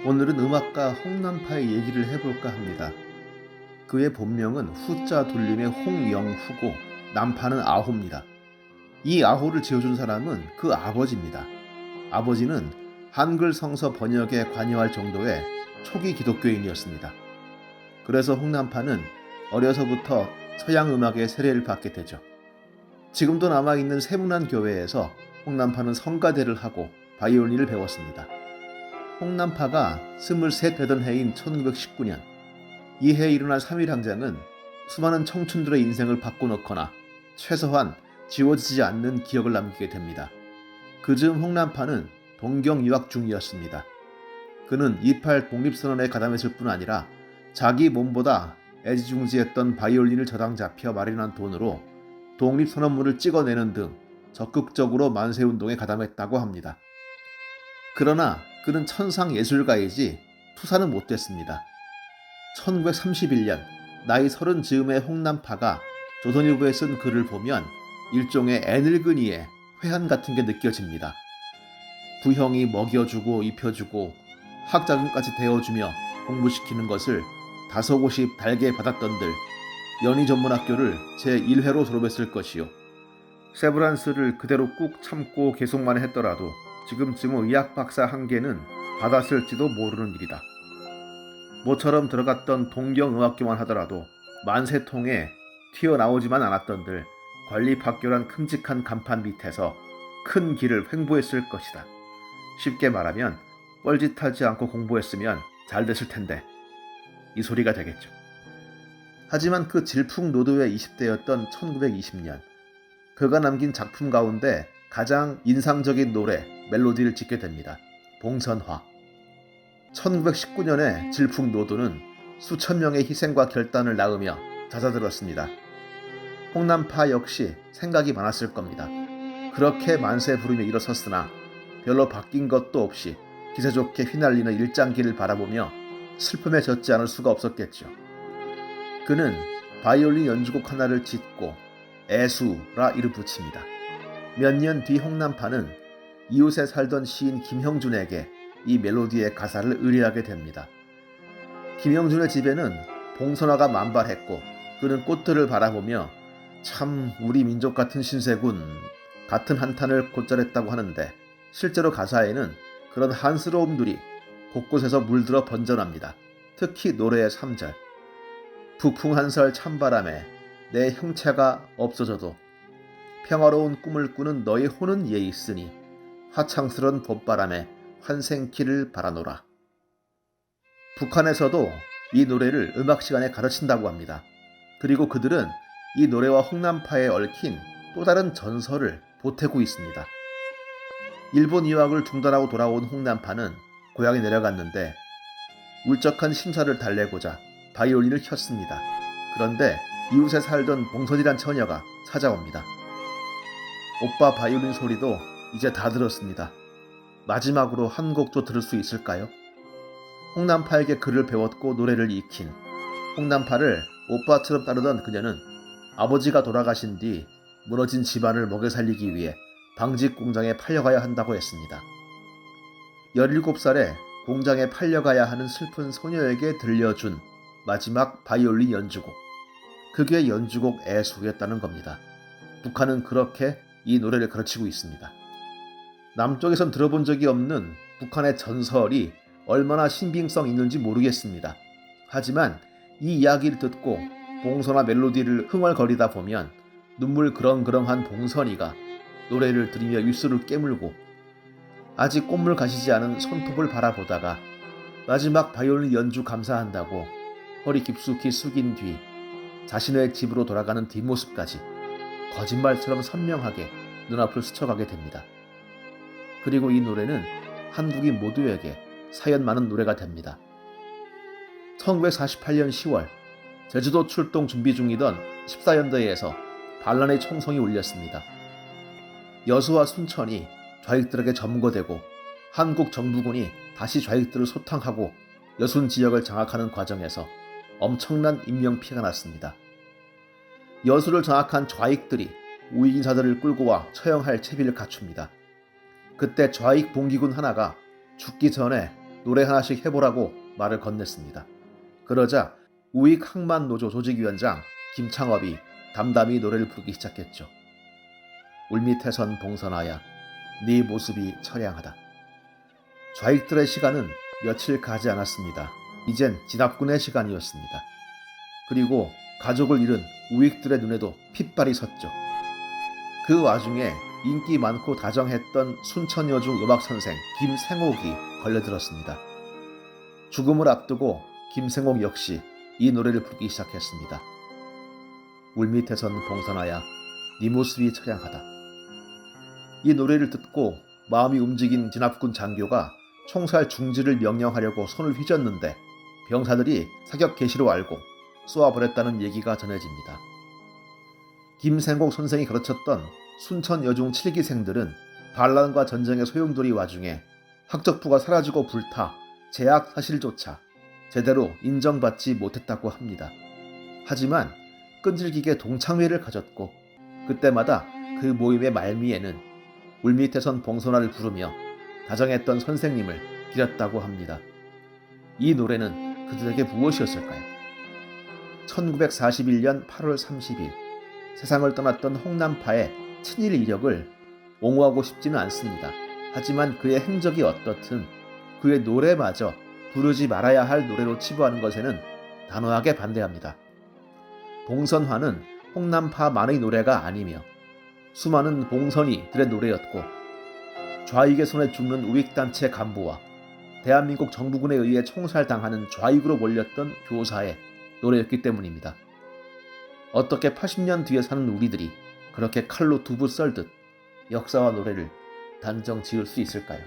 오늘은 음악가 홍남파의 얘기를 해볼까 합니다. 그의 본명은 후자 돌림의 홍영후고 남파는 아호입니다. 이 아호를 지어준 사람은 그 아버지입니다. 아버지는 한글 성서 번역에 관여할 정도의 초기 기독교인이었습니다. 그래서 홍남파는 어려서부터 서양 음악의 세례를 받게 되죠. 지금도 남아있는 세문안 교회에서 홍남파는 성가대를 하고 바이올린을 배웠습니다. 홍남파가 23 되던 해인 1919년, 이 해에 일어난 3.1항쟁은 수많은 청춘들의 인생을 바꿔놓거나 최소한 지워지지 않는 기억을 남기게 됩니다. 그즈음 홍남파는 동경 유학 중이었습니다. 그는 28 독립선언에 가담했을 뿐 아니라 자기 몸보다 애지중지했던 바이올린을 저당 잡혀 마련한 돈으로 독립선언문을 찍어내는 등 적극적으로 만세운동에 가담했다고 합니다. 그러나 그는 천상예술가이지 투사는 못됐습니다. 1931년 나이 30 즈음의 홍남파가 조선일보에 쓴 글을 보면 일종의 애늙은이의 회한 같은 게 느껴집니다. 부형이 먹여주고 입혀주고 학자금까지 대어주며 공부시키는 것을 다소곳이 달게 받았던들 연희전문학교를 제1회로 졸업했을 것이요. 세브란스를 그대로 꾹 참고 계속만 했더라도 지금쯤 의학박사 한 개는 받았을지도 모르는 일이다. 모처럼 들어갔던 동경의학교만 하더라도 만세통에 튀어나오지만 않았던들 관리학교란 큼직한 간판 밑에서 큰 길을 횡보했을 것이다. 쉽게 말하면 뻘짓하지 않고 공부했으면 잘 됐을 텐데 이 소리가 되겠죠. 하지만 그 질풍노도의 20대였던 1920년 그가 남긴 작품 가운데 가장 인상적인 노래, 멜로디를 짓게 됩니다. 봉선화. 1919년의 질풍노도는 수천 명의 희생과 결단을 낳으며 잦아들었습니다. 홍남파 역시 생각이 많았을 겁니다. 그렇게 만세 부르며 일어섰으나 별로 바뀐 것도 없이 기세 좋게 휘날리는 일장기를 바라보며 슬픔에 젖지 않을 수가 없었겠죠. 그는 바이올린 연주곡 하나를 짓고 애수라 이름 붙입니다. 몇 년 뒤 홍남파는 이웃에 살던 시인 김형준에게 이 멜로디의 가사를 의뢰하게 됩니다. 김형준의 집에는 봉선화가 만발했고 그는 꽃들을 바라보며 참 우리 민족 같은 신세군 같은 한탄을 곧잘했다고 하는데 실제로 가사에는 그런 한스러움들이 곳곳에서 물들어 번져납니다. 특히 노래의 3절 북풍 한설 찬바람에 내 형체가 없어져도 평화로운 꿈을 꾸는 너의 혼은 예 있으니 화창스런 봄바람에 환생키를 바라노라. 북한에서도 이 노래를 음악 시간에 가르친다고 합니다. 그리고 그들은 이 노래와 홍남파에 얽힌 또 다른 전설을 보태고 있습니다. 일본 유학을 중단하고 돌아온 홍남파는 고향에 내려갔는데 울적한 심사를 달래고자 바이올린을 켰습니다. 그런데 이웃에 살던 봉선이란 처녀가 찾아옵니다. 오빠 바이올린 소리도 이제 다 들었습니다. 마지막으로 한 곡도 들을 수 있을까요? 홍남파에게 글을 배웠고 노래를 익힌 홍남파를 오빠처럼 따르던 그녀는 아버지가 돌아가신 뒤 무너진 집안을 먹여 살리기 위해 방직 공장에 팔려가야 한다고 했습니다. 17살에 공장에 팔려가야 하는 슬픈 소녀에게 들려준 마지막 바이올린 연주곡. 그게 연주곡 애수였다는 겁니다. 북한은 그렇게 이 노래를 가르치고 있습니다. 남쪽에선 들어본 적이 없는 북한의 전설이 얼마나 신빙성 있는지 모르겠습니다. 하지만 이 이야기를 듣고 봉선화 멜로디를 흥얼거리다 보면 눈물 그렁그렁한 봉선이가 노래를 들으며 입술을 깨물고 아직 꽃물 가시지 않은 손톱을 바라보다가 마지막 바이올린 연주 감사한다고 허리 깊숙이 숙인 뒤 자신의 집으로 돌아가는 뒷모습까지 거짓말처럼 선명하게 눈앞을 스쳐가게 됩니다. 그리고 이 노래는 한국인 모두에게 사연 많은 노래가 됩니다. 1948년 10월 제주도 출동 준비 중이던 14연대에서 반란의 총성이 울렸습니다. 여수와 순천이 좌익들에게 점거되고 한국 정부군이 다시 좌익들을 소탕하고 여순 지역을 장악하는 과정에서 엄청난 인명피해가 났습니다. 여수를 장악한 좌익들이 우익인사들을 끌고 와 처형할 채비를 갖춥니다. 그때 좌익 봉기군 하나가 죽기 전에 노래 하나씩 해보라고 말을 건넸습니다. 그러자 우익 항만노조 조직위원장 김창업이 담담히 노래를 부르기 시작했죠. 울밑에선 봉선아야 네 모습이 처량하다. 좌익들의 시간은 며칠 가지 않았습니다. 이젠 진압군의 시간이었습니다. 그리고 가족을 잃은 우익들의 눈에도 핏발이 섰죠. 그 와중에 인기 많고 다정했던 순천여중 음악선생 김생옥이 걸려들었습니다. 죽음을 앞두고 김생옥 역시 이 노래를 부르기 시작했습니다. 울밑에선 봉선아야 네 모습이 처량하다. 이 노래를 듣고 마음이 움직인 진압군 장교가 총살 중지를 명령하려고 손을 휘젓는데 병사들이 사격 개시로 알고 쏘아버렸다는 얘기가 전해집니다. 김생옥 선생이 가르쳤던 순천 여중 7기생들은 반란과 전쟁의 소용돌이 와중에 학적부가 사라지고 불타 제약 사실조차 제대로 인정받지 못했다고 합니다. 하지만 끈질기게 동창회를 가졌고 그때마다 그 모임의 말미에는 울밑에선 봉선화를 부르며 다정했던 선생님을 기렸다고 합니다. 이 노래는 그들에게 무엇이었을까요? 1941년 8월 30일 세상을 떠났던 홍남파의 친일 이력을 옹호하고 싶지는 않습니다. 하지만 그의 행적이 어떻든 그의 노래마저 부르지 말아야 할 노래로 치부하는 것에는 단호하게 반대합니다. 봉선화는 홍남파만의 노래가 아니며 수많은 봉선이들의 노래였고 좌익의 손에 죽는 우익단체 간부와 대한민국 정부군에 의해 총살당하는 좌익으로 몰렸던 교사의 노래였기 때문입니다. 어떻게 80년 뒤에 사는 우리들이 그렇게 칼로 두부 썰듯 역사와 노래를 단정 지을 수 있을까요?